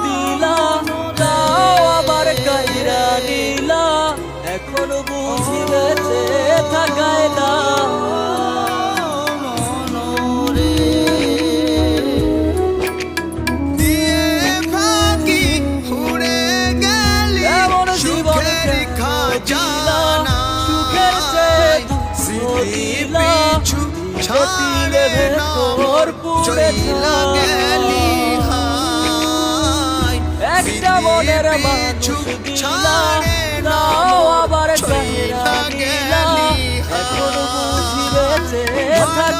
দিলা, তাও আবার কাইরা নিলা, এখন বুঝি বেঁচে থাকায় না। একটা মনের মানুষ দিলা, তাও আবার কাহিরা নিলা, এখন বুঝি বেঁচে থাক।